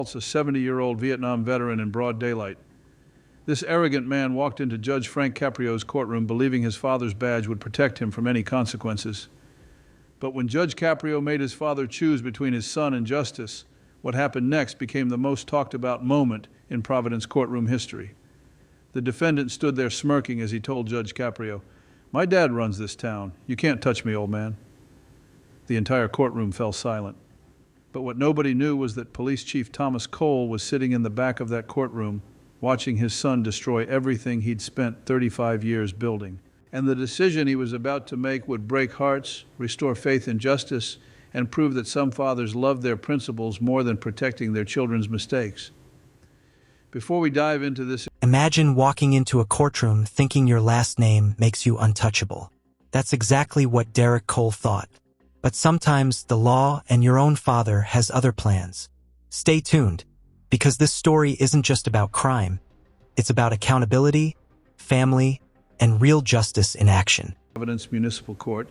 assaults a 70-year-old Vietnam veteran in broad daylight. This arrogant man walked into Judge Frank Caprio's courtroom believing his father's badge would protect him from any consequences. But when Judge Caprio made his father choose between his son and justice, what happened next became the most talked about moment in Providence courtroom history. The defendant stood there smirking as he told Judge Caprio, "My dad runs this town. You can't touch me, old man." The entire courtroom fell silent. But what nobody knew was that Police Chief Thomas Cole was sitting in the back of that courtroom, watching his son destroy everything he'd spent 35 years building. And the decision he was about to make would break hearts, restore faith in justice, and prove that some fathers loved their principles more than protecting their children's mistakes. Before we dive into this, imagine walking into a courtroom thinking your last name makes you untouchable. That's exactly what Derek Cole thought. But sometimes the law and your own father has other plans. Stay tuned, because this story isn't just about crime. It's about accountability, family, and real justice in action. Providence Municipal Court,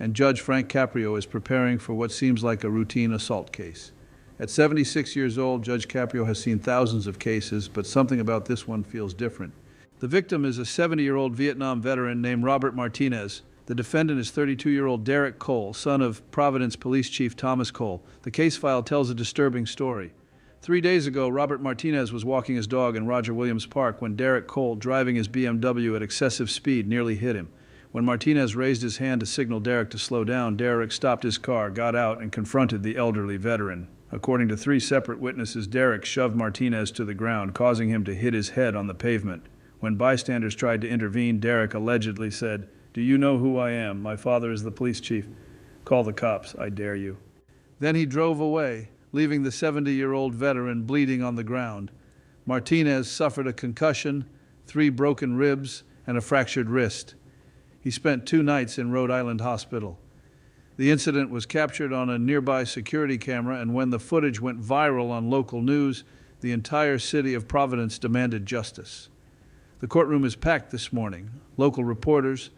and Judge Frank Caprio is preparing for what seems like a routine assault case. At 76 years old, Judge Caprio has seen thousands of cases, but something about this one feels different. The victim is a 70-year-old Vietnam veteran named Robert Martinez. The defendant is 32-year-old Derek Cole, son of Providence Police Chief Thomas Cole. The case file tells a disturbing story. 3 days ago, Robert Martinez was walking his dog in Roger Williams Park when Derek Cole, driving his BMW at excessive speed, nearly hit him. When Martinez raised his hand to signal Derek to slow down, Derek stopped his car, got out, and confronted the elderly veteran. According to 3 separate witnesses, Derek shoved Martinez to the ground, causing him to hit his head on the pavement. When bystanders tried to intervene, Derek allegedly said, "Do you know who I am? My father is the police chief. Call the cops, I dare you." Then he drove away, leaving the 70-year-old veteran bleeding on the ground. Martinez suffered a concussion, 3 broken ribs, and a fractured wrist. He spent 2 nights in Rhode Island Hospital. The incident was captured on a nearby security camera, and when the footage went viral on local news, the entire city of Providence demanded justice. The courtroom is packed this morning. Local reporters,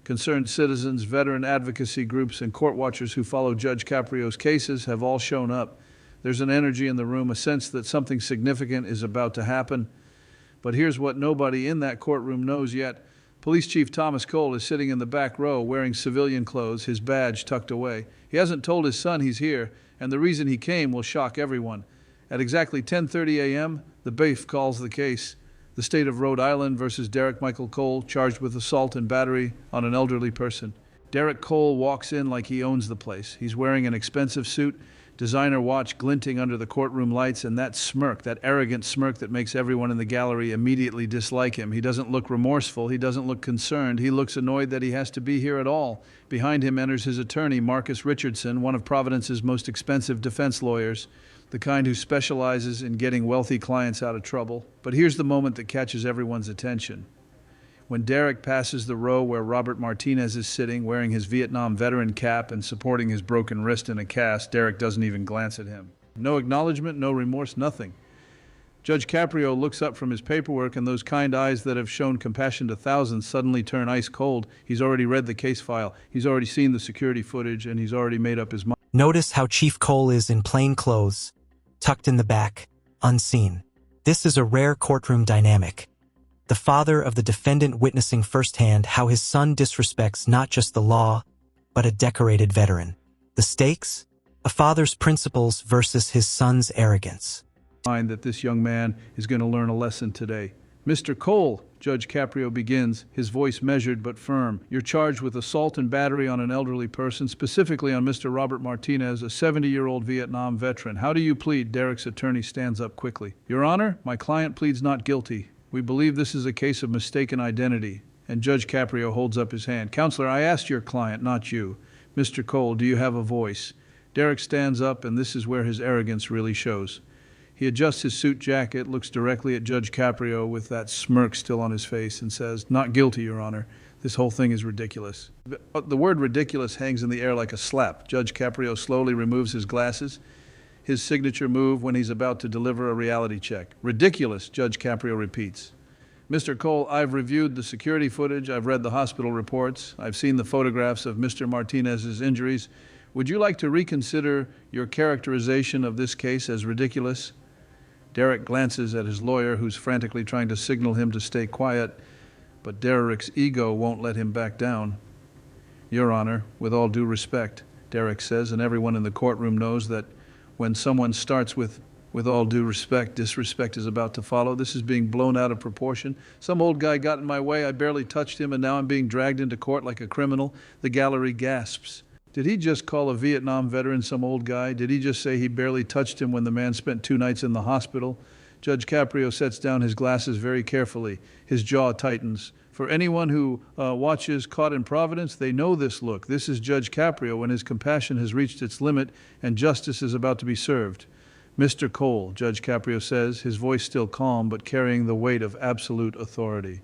concerned citizens, veteran advocacy groups, and court watchers who follow Judge Caprio's cases have all shown up. There's an energy in the room, a sense that something significant is about to happen. But here's what nobody in that courtroom knows yet. Police Chief Thomas Cole is sitting in the back row wearing civilian clothes, his badge tucked away. He hasn't told his son he's here, and the reason he came will shock everyone. At exactly 10:30 a.m., the BAIF calls the case. The state of Rhode Island versus Derek Michael Cole, charged with assault and battery on an elderly person. Derek Cole walks in like he owns the place. He's wearing an expensive suit, designer watch glinting under the courtroom lights, and that smirk, that arrogant smirk that makes everyone in the gallery immediately dislike him. He doesn't look remorseful. He doesn't look concerned. He looks annoyed that he has to be here at all. Behind him enters his attorney, Marcus Richardson, one of Providence's most expensive defense lawyers, the kind who specializes in getting wealthy clients out of trouble. But here's the moment that catches everyone's attention. When Derek passes the row where Robert Martinez is sitting, wearing his Vietnam veteran cap and supporting his broken wrist in a cast, Derek doesn't even glance at him. No acknowledgement, no remorse, nothing. Judge Caprio looks up from his paperwork, and those kind eyes that have shown compassion to thousands suddenly turn ice cold. He's already read the case file, he's already seen the security footage, and he's already made up his mind. Notice how Chief Cole is in plain clothes, tucked in the back, unseen. This is a rare courtroom dynamic. The father of the defendant witnessing firsthand how his son disrespects not just the law, but a decorated veteran. The stakes? A father's principles versus his son's arrogance. That this young man is going to learn a lesson today. "Mr. Cole," Judge Caprio begins, his voice measured but firm, "you're charged with assault and battery on an elderly person, specifically on Mr. Robert Martinez, a 70-year-old Vietnam veteran. How do you plead?" Derek's attorney stands up quickly. "Your Honor, my client pleads not guilty. We believe this is a case of mistaken identity." And Judge Caprio holds up his hand. "Counselor, I asked your client, not you. Mr. Cole, do you have a voice?" Derek stands up, and this is where his arrogance really shows. He adjusts his suit jacket, looks directly at Judge Caprio with that smirk still on his face, and says, "Not guilty, Your Honor. This whole thing is ridiculous." The word ridiculous hangs in the air like a slap. Judge Caprio slowly removes his glasses, his signature move when he's about to deliver a reality check. "Ridiculous," Judge Caprio repeats. "Mr. Cole, I've reviewed the security footage, I've read the hospital reports, I've seen the photographs of Mr. Martinez's injuries. Would you like to reconsider your characterization of this case as ridiculous?" Derek glances at his lawyer, who's frantically trying to signal him to stay quiet, but Derek's ego won't let him back down. Your Honor, with all due respect, Derek says, and everyone in the courtroom knows that when someone starts with all due respect, disrespect is about to follow. This is being blown out of proportion. Some old guy got in my way, I barely touched him, and now I'm being dragged into court like a criminal. The gallery gasps. Did he just call a Vietnam veteran some old guy? Did he just say he barely touched him when the man spent 2 nights in the hospital? Judge Caprio sets down his glasses very carefully. His jaw tightens. For anyone who watches Caught in Providence, they know this look. This is Judge Caprio when his compassion has reached its limit and justice is about to be served. Mr. Cole, Judge Caprio says, his voice still calm but carrying the weight of absolute authority.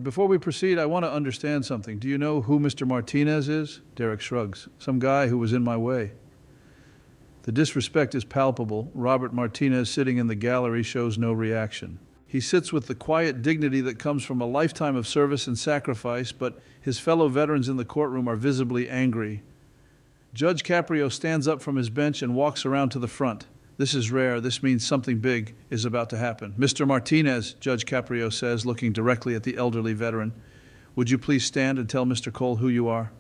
Before we proceed, I want to understand something. Do you know who Mr. Martinez is? Derek shrugs. Some guy who was in my way. The disrespect is palpable. Robert Martinez, sitting in the gallery, shows no reaction. He sits with the quiet dignity that comes from a lifetime of service and sacrifice, but his fellow veterans in the courtroom are visibly angry. Judge Caprio stands up from his bench and walks around to the front. This is rare. This means something big is about to happen. Mr. Martinez, Judge Caprio says, looking directly at the elderly veteran, would you please stand and tell Mr. Cole who you are?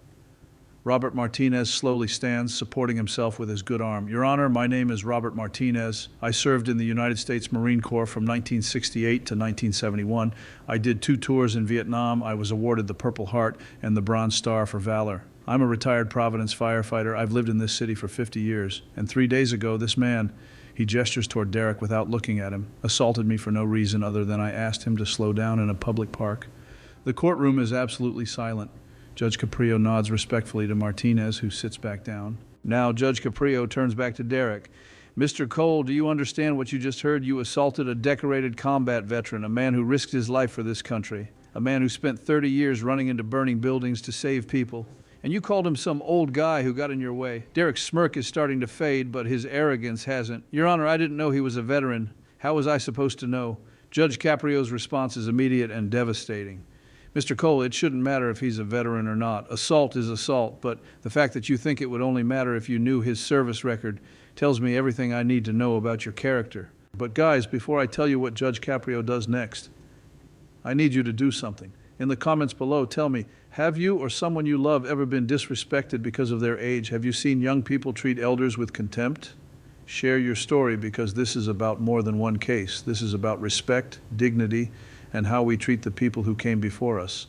Robert Martinez slowly stands, supporting himself with his good arm. Your Honor, my name is Robert Martinez. I served in the United States Marine Corps from 1968 to 1971. I did 2 tours in Vietnam. I was awarded the Purple Heart and the Bronze Star for valor. I'm a retired Providence firefighter. I've lived in this city for 50 years. And 3 days ago, this man, he gestures toward Derek without looking at him, assaulted me for no reason other than I asked him to slow down in a public park. The courtroom is absolutely silent. Judge Caprio nods respectfully to Martinez, who sits back down. Now Judge Caprio turns back to Derek. Mr. Cole, do you understand what you just heard? You assaulted a decorated combat veteran, a man who risked his life for this country, a man who spent 30 years running into burning buildings to save people. And you called him some old guy who got in your way. Derek's smirk is starting to fade, but his arrogance hasn't. Your Honor, I didn't know he was a veteran. How was I supposed to know? Judge Caprio's response is immediate and devastating. Mr. Cole, it shouldn't matter if he's a veteran or not. Assault is assault, but the fact that you think it would only matter if you knew his service record tells me everything I need to know about your character. But guys, before I tell you what Judge Caprio does next, I need you to do something. In the comments below, tell me, have you or someone you love ever been disrespected because of their age? Have you seen young people treat elders with contempt? Share your story, because this is about more than one case. This is about respect, dignity, and how we treat the people who came before us.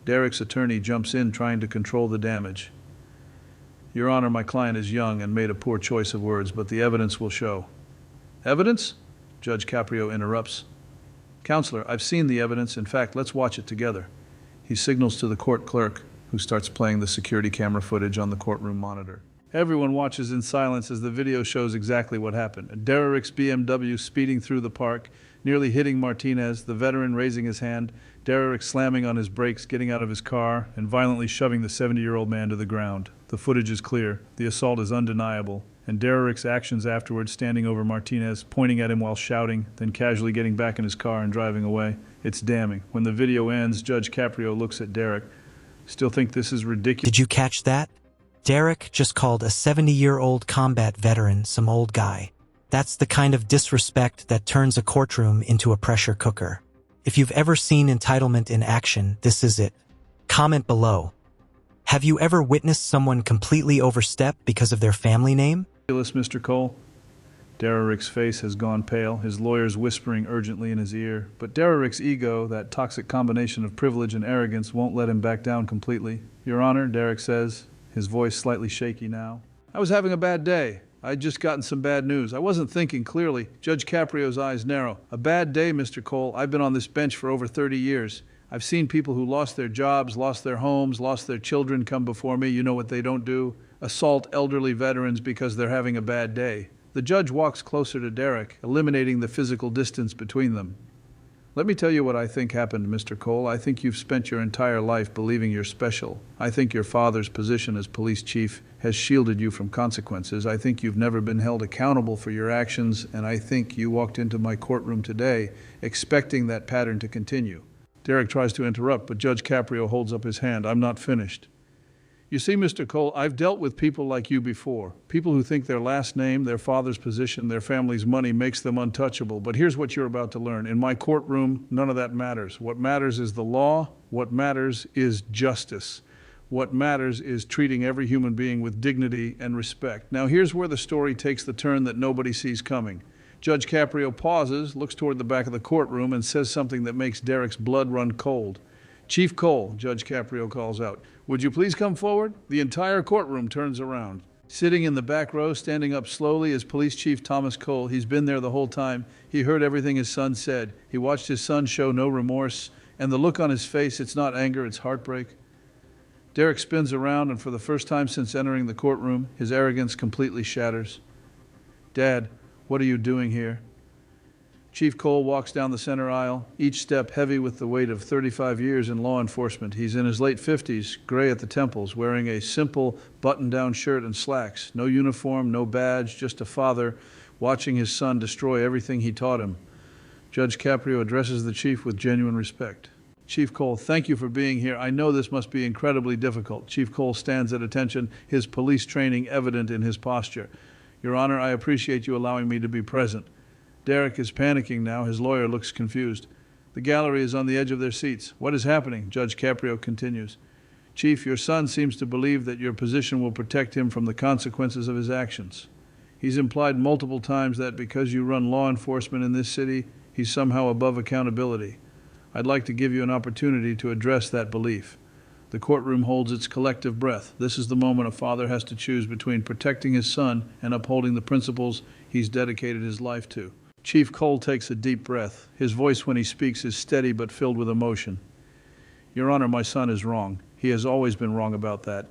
Derek's attorney jumps in, trying to control the damage. Your Honor, my client is young and made a poor choice of words, but the evidence will show. Evidence? Judge Caprio interrupts. Counselor, I've seen the evidence. In fact, let's watch it together. He signals to the court clerk, who starts playing the security camera footage on the courtroom monitor. Everyone watches in silence as the video shows exactly what happened. Derek's BMW speeding through the park, nearly hitting Martinez, the veteran raising his hand, Derek slamming on his brakes, getting out of his car, and violently shoving the 70-year-old man to the ground. The footage is clear. The assault is undeniable. And Derek's actions afterwards, standing over Martinez, pointing at him while shouting, then casually getting back in his car and driving away. It's damning. When the video ends, Judge Caprio looks at Derek. Still think this is ridiculous? Did you catch that? Derek just called a 70-year-old combat veteran some old guy. That's the kind of disrespect that turns a courtroom into a pressure cooker. If you've ever seen entitlement in action, this is it. Comment below. Have you ever witnessed someone completely overstep because of their family name? Mr. Cole? Derek's face has gone pale, his lawyers whispering urgently in his ear. But Derek's ego, that toxic combination of privilege and arrogance, won't let him back down completely. Your Honor, Derek says, his voice slightly shaky now. I was having a bad day. I'd just gotten some bad news. I wasn't thinking clearly. Judge Caprio's eyes narrow. A bad day, Mr. Cole. I've been on this bench for over 30 years. I've seen people who lost their jobs, lost their homes, lost their children come before me. You know what they don't do? Assault elderly veterans because they're having a bad day. The judge walks closer to Derek, eliminating the physical distance between them. Let me tell you what I think happened, Mr. Cole. I think you've spent your entire life believing you're special. I think your father's position as police chief has shielded you from consequences. I think you've never been held accountable for your actions, and I think you walked into my courtroom today expecting that pattern to continue. Derek tries to interrupt, but Judge Caprio holds up his hand. I'm not finished. You see, Mr. Cole, I've dealt with people like you before. People who think their last name, their father's position, their family's money makes them untouchable. But here's what you're about to learn. In my courtroom, none of that matters. What matters is the law. What matters is justice. What matters is treating every human being with dignity and respect. Now, here's where the story takes the turn that nobody sees coming. Judge Caprio pauses, looks toward the back of the courtroom, and says something that makes Derek's blood run cold. Chief Cole, Judge Caprio calls out, would you please come forward? The entire courtroom turns around. Sitting in the back row, standing up slowly, is Police Chief Thomas Cole. He's been there the whole time. He heard everything his son said. He watched his son show no remorse, and the look on his face, it's not anger, it's heartbreak. Derek spins around, and for the first time since entering the courtroom, his arrogance completely shatters. Dad, what are you doing here? Chief Cole walks down the center aisle, each step heavy with the weight of 35 years in law enforcement. He's in his late 50s, gray at the temples, wearing a simple button-down shirt and slacks. No uniform, no badge, just a father watching his son destroy everything he taught him. Judge Caprio addresses the chief with genuine respect. Chief Cole, thank you for being here. I know this must be incredibly difficult. Chief Cole stands at attention, his police training evident in his posture. Your Honor, I appreciate you allowing me to be present. Derek is panicking now. His lawyer looks confused. The gallery is on the edge of their seats. What is happening? Judge Caprio continues. Chief, your son seems to believe that your position will protect him from the consequences of his actions. He's implied multiple times that because you run law enforcement in this city, he's somehow above accountability. I'd like to give you an opportunity to address that belief. The courtroom holds its collective breath. This is the moment a father has to choose between protecting his son and upholding the principles he's dedicated his life to. Chief Cole takes a deep breath. His voice when he speaks is steady but filled with emotion. Your Honor, my son is wrong. He has always been wrong about that.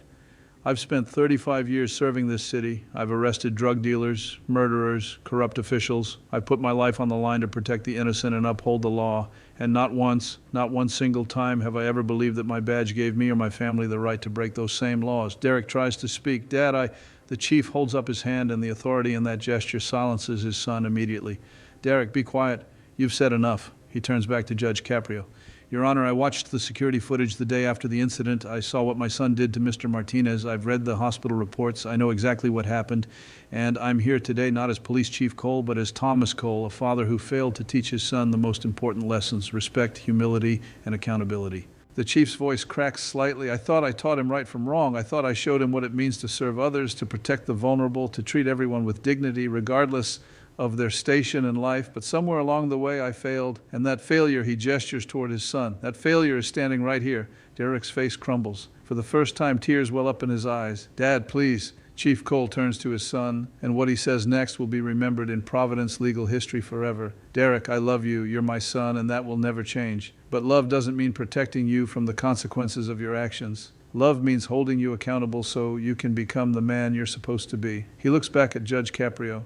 I've spent 35 years serving this city. I've arrested drug dealers, murderers, corrupt officials. I've put my life on the line to protect the innocent and uphold the law. And not once, not one single time have I ever believed that my badge gave me or my family the right to break those same laws. Derek tries to speak. Dad, The chief holds up his hand, and the authority in that gesture silences his son immediately. Derek, be quiet. You've said enough. He turns back to Judge Caprio. Your Honor, I watched the security footage the day after the incident. I saw what my son did to Mr. Martinez. I've read the hospital reports. I know exactly what happened. And I'm here today not as Police Chief Cole, but as Thomas Cole, a father who failed to teach his son the most important lessons: respect, humility, and accountability. The chief's voice cracks slightly. I thought I taught him right from wrong. I thought I showed him what it means to serve others, to protect the vulnerable, to treat everyone with dignity, regardless of their station in life, but somewhere along the way I failed, and that failure, he gestures toward his son. That failure is standing right here. Derek's face crumbles. For the first time, tears well up in his eyes. Dad, please. Chief Cole turns to his son, and what he says next will be remembered in Providence legal history forever. Derek, I love you. You're my son, and that will never change. But love doesn't mean protecting you from the consequences of your actions. Love means holding you accountable so you can become the man you're supposed to be. He looks back at Judge Caprio.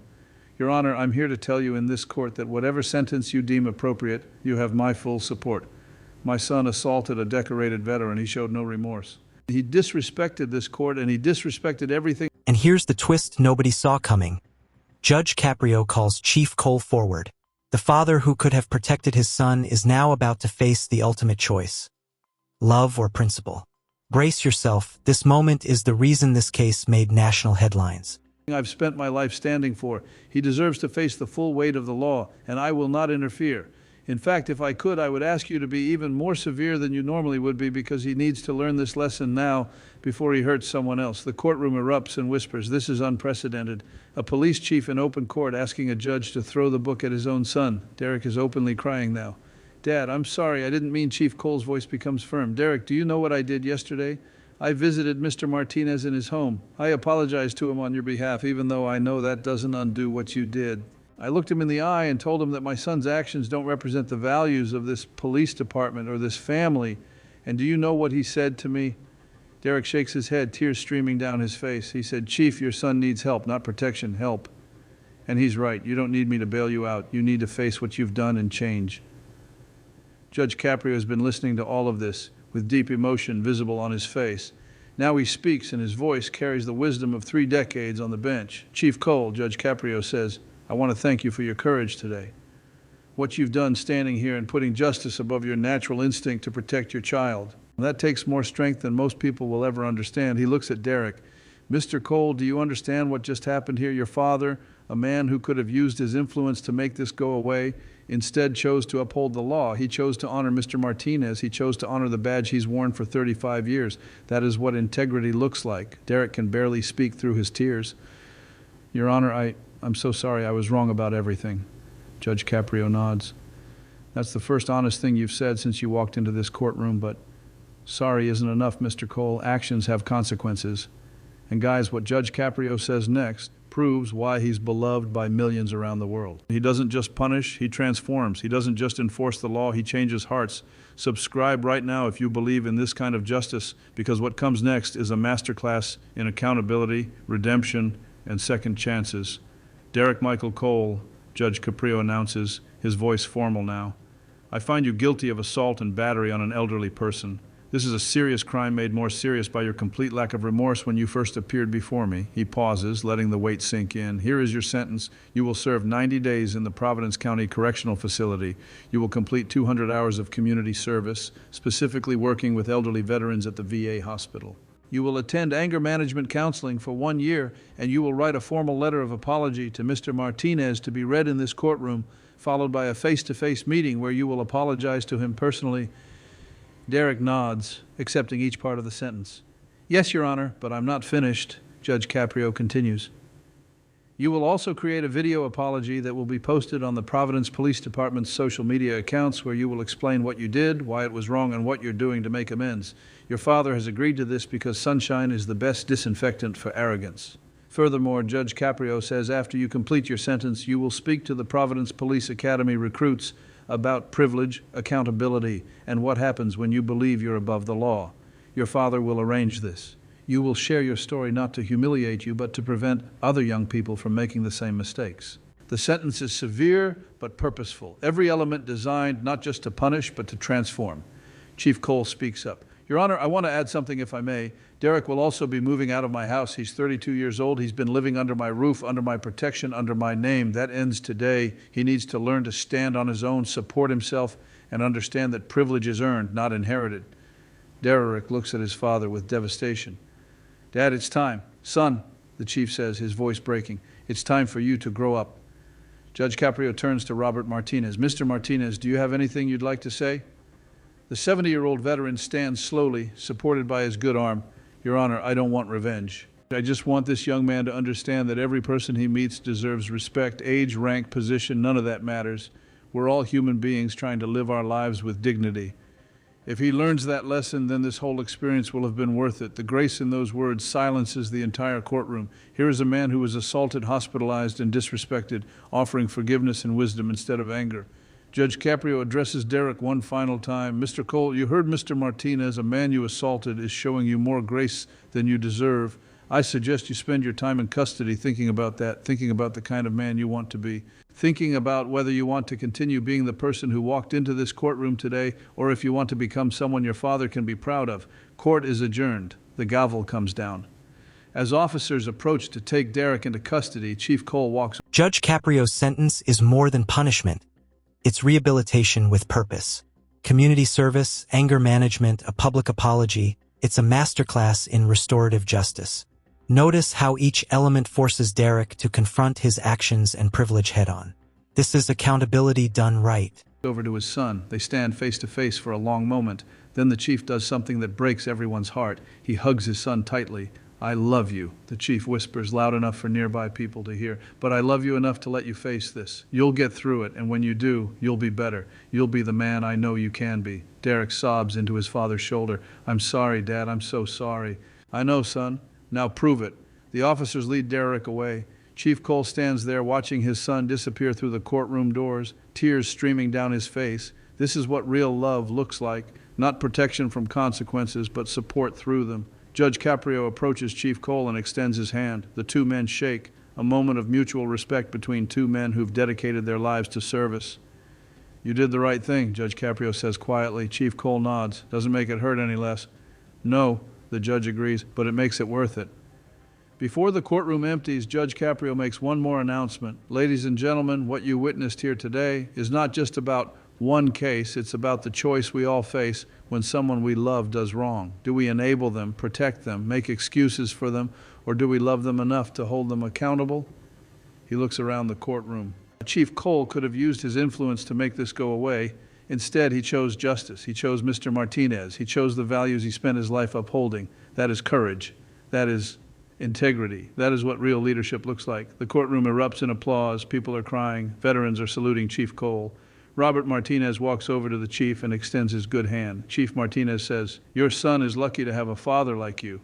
Your Honor, I'm here to tell you in this court that whatever sentence you deem appropriate, you have my full support. My son assaulted a decorated veteran. He showed no remorse. He disrespected this court, and he disrespected everything. And here's the twist nobody saw coming. Judge Caprio calls Chief Cole forward. The father who could have protected his son is now about to face the ultimate choice: love or principle. Brace yourself. This moment is the reason this case made national headlines. I've spent my life standing for. He deserves to face the full weight of the law, and I will not interfere. In fact, if I could, I would ask you to be even more severe than you normally would be, because he needs to learn this lesson now before he hurts someone else. The courtroom erupts and whispers. This is unprecedented. A police chief in open court asking a judge to throw the book at his own son. Derek is openly crying now. Dad, I'm sorry. I didn't mean. Chief Cole's voice becomes firm. Derek, do you know what I did yesterday? I visited Mr. Martinez in his home. I apologized to him on your behalf, even though I know that doesn't undo what you did. I looked him in the eye and told him that my son's actions don't represent the values of this police department or this family. And do you know what he said to me? Derek shakes his head, tears streaming down his face. He said, Chief, your son needs help, not protection, help. And he's right. You don't need me to bail you out. You need to face what you've done and change. Judge Caprio has been listening to all of this, with deep emotion visible on his face. Now he speaks, and his voice carries the wisdom of 3 decades on the bench. Chief Cole, Judge Caprio says, I want to thank you for your courage today. What you've done standing here and putting justice above your natural instinct to protect your child. That takes more strength than most people will ever understand. He looks at Derek. Mr. Cole, do you understand what just happened here? Your father, a man who could have used his influence to make this go away, instead chose to uphold the law. He chose to honor Mr. Martinez. He chose to honor the badge he's worn for 35 years. That is what integrity looks like. Derek can barely speak through his tears. Your Honor, I'm so sorry. I was wrong about everything. Judge Caprio nods. That's the first honest thing you've said since you walked into this courtroom, but sorry isn't enough, Mr. Cole. Actions have consequences. And guys, what Judge Caprio says next proves why he's beloved by millions around the world. He doesn't just punish, he transforms. He doesn't just enforce the law, he changes hearts. Subscribe right now if you believe in this kind of justice, because what comes next is a masterclass in accountability, redemption, and second chances. Derek Michael Cole, Judge Caprio announces, his voice formal now. I find you guilty of assault and battery on an elderly person. This is a serious crime made more serious by your complete lack of remorse when you first appeared before me. He pauses, letting the weight sink in. Here is your sentence. You will serve 90 days in the Providence County Correctional Facility. You will complete 200 hours of community service, specifically working with elderly veterans at the VA hospital. You will attend anger management counseling for 1 year, and you will write a formal letter of apology to Mr. Martinez to be read in this courtroom, followed by a face-to-face meeting where you will apologize to him personally. Derek nods, accepting each part of the sentence. Yes, Your Honor, but I'm not finished, Judge Caprio continues. You will also create a video apology that will be posted on the Providence Police Department's social media accounts where you will explain what you did, why it was wrong, and what you're doing to make amends. Your father has agreed to this because sunshine is the best disinfectant for arrogance. Furthermore, Judge Caprio says after you complete your sentence, you will speak to the Providence Police Academy recruits about privilege, accountability, and what happens when you believe you're above the law. Your father will arrange this. You will share your story not to humiliate you, but to prevent other young people from making the same mistakes. The sentence is severe but purposeful. Every element designed not just to punish, but to transform. Chief Cole speaks up. Your Honor, I want to add something if I may. Derek will also be moving out of my house. He's 32 years old. He's been living under my roof, under my protection, under my name. That ends today. He needs to learn to stand on his own, support himself, and understand that privilege is earned, not inherited. Derek looks at his father with devastation. Dad, it's time. Son, the chief says, his voice breaking, it's time for you to grow up. Judge Caprio turns to Robert Martinez. Mr. Martinez, do you have anything you'd like to say? The 70-year-old veteran stands slowly, supported by his good arm. Your Honor, I don't want revenge. I just want this young man to understand that every person he meets deserves respect, age, rank, position, none of that matters. We're all human beings trying to live our lives with dignity. If he learns that lesson, then this whole experience will have been worth it. The grace in those words silences the entire courtroom. Here is a man who was assaulted, hospitalized, and disrespected, offering forgiveness and wisdom instead of anger. Judge Caprio addresses Derek one final time. Mr. Cole, you heard Mr. Martinez. A man you assaulted is showing you more grace than you deserve. I suggest you spend your time in custody thinking about that, thinking about the kind of man you want to be, thinking about whether you want to continue being the person who walked into this courtroom today, or if you want to become someone your father can be proud of. Court is adjourned. The gavel comes down. As officers approach to take Derek into custody, Chief Cole walks. Judge Caprio's sentence is more than punishment. It's rehabilitation with purpose. Community service, anger management, a public apology. It's a masterclass in restorative justice. Notice how each element forces Derek to confront his actions and privilege head-on. This is accountability done right. Over to his son. They stand face to face for a long moment. Then the chief does something that breaks everyone's heart. He hugs his son tightly. I love you, the chief whispers loud enough for nearby people to hear. But I love you enough to let you face this. You'll get through it, and when you do, you'll be better. You'll be the man I know you can be. Derek sobs into his father's shoulder. I'm sorry, Dad. I'm so sorry. I know, son. Now prove it. The officers lead Derek away. Chief Cole stands there watching his son disappear through the courtroom doors, tears streaming down his face. This is what real love looks like. Not protection from consequences, but support through them. Judge Caprio approaches Chief Cole and extends his hand. The two men shake, a moment of mutual respect between two men who've dedicated their lives to service. You did the right thing, Judge Caprio says quietly. Chief Cole nods. Doesn't make it hurt any less. No, the judge agrees, but it makes it worth it. Before the courtroom empties, Judge Caprio makes one more announcement. Ladies and gentlemen, what you witnessed here today is not just about one case. It's about the choice we all face when someone we love does wrong. Do we enable them, protect them, make excuses for them, or do we love them enough to hold them accountable? He looks around the courtroom. Chief Cole could have used his influence to make this go away. Instead, he chose justice. He chose Mr. Martinez. He chose the values he spent his life upholding. That is courage. That is integrity. That is what real leadership looks like. The courtroom erupts in applause. People are crying. Veterans are saluting Chief Cole. Robert Martinez walks over to the chief and extends his good hand. Chief Martinez says, "Your son is lucky to have a father like you."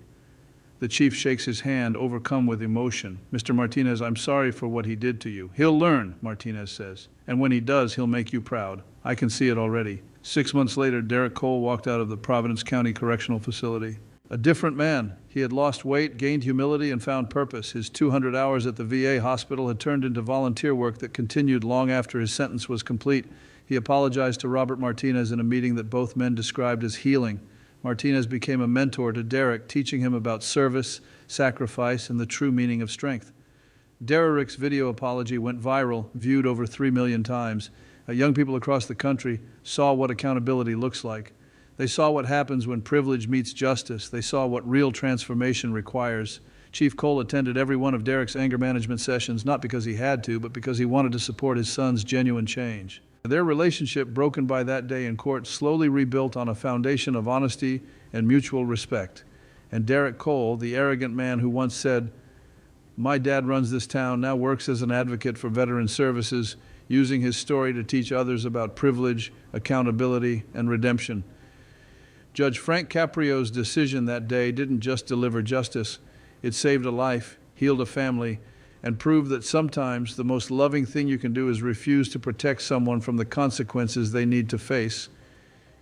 The chief shakes his hand, overcome with emotion. "Mr. Martinez, I'm sorry for what he did to you." "He'll learn," Martinez says. "And when he does, he'll make you proud. I can see it already." 6 months later, Derek Cole walked out of the Providence County Correctional Facility. A different man. He had lost weight, gained humility, and found purpose. His 200 hours at the VA hospital had turned into volunteer work that continued long after his sentence was complete. He apologized to Robert Martinez in a meeting that both men described as healing. Martinez became a mentor to Derek, teaching him about service, sacrifice, and the true meaning of strength. Derek's video apology went viral, viewed over 3 million times. Young people across the country saw what accountability looks like. They saw what happens when privilege meets justice. They saw what real transformation requires. Chief Cole attended every one of Derek's anger management sessions, not because he had to, but because he wanted to support his son's genuine change. Their relationship, broken by that day in court, slowly rebuilt on a foundation of honesty and mutual respect. And Derek Cole, the arrogant man who once said, "My dad runs this town," now works as an advocate for veteran services, using his story to teach others about privilege, accountability, and redemption. Judge Frank Caprio's decision that day didn't just deliver justice. It saved a life, healed a family, and proved that sometimes the most loving thing you can do is refuse to protect someone from the consequences they need to face.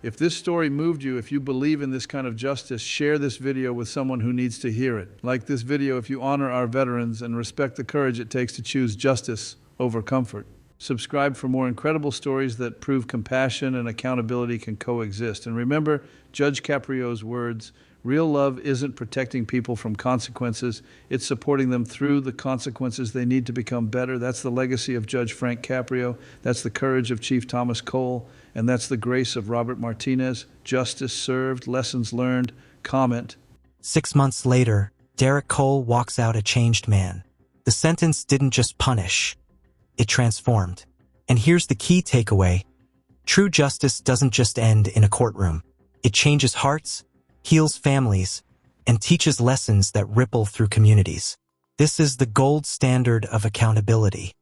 If this story moved you, if you believe in this kind of justice, share this video with someone who needs to hear it. Like this video if you honor our veterans and respect the courage it takes to choose justice over comfort. Subscribe for more incredible stories that prove compassion and accountability can coexist. And remember Judge Caprio's words, real love isn't protecting people from consequences, it's supporting them through the consequences they need to become better. That's the legacy of Judge Frank Caprio, that's the courage of Chief Thomas Cole, and that's the grace of Robert Martinez. Justice served, lessons learned, comment. 6 months later, Derek Cole walks out a changed man. The sentence didn't just punish, it transformed. And here's the key takeaway. True justice doesn't just end in a courtroom. It changes hearts, heals families, and teaches lessons that ripple through communities. This is the gold standard of accountability.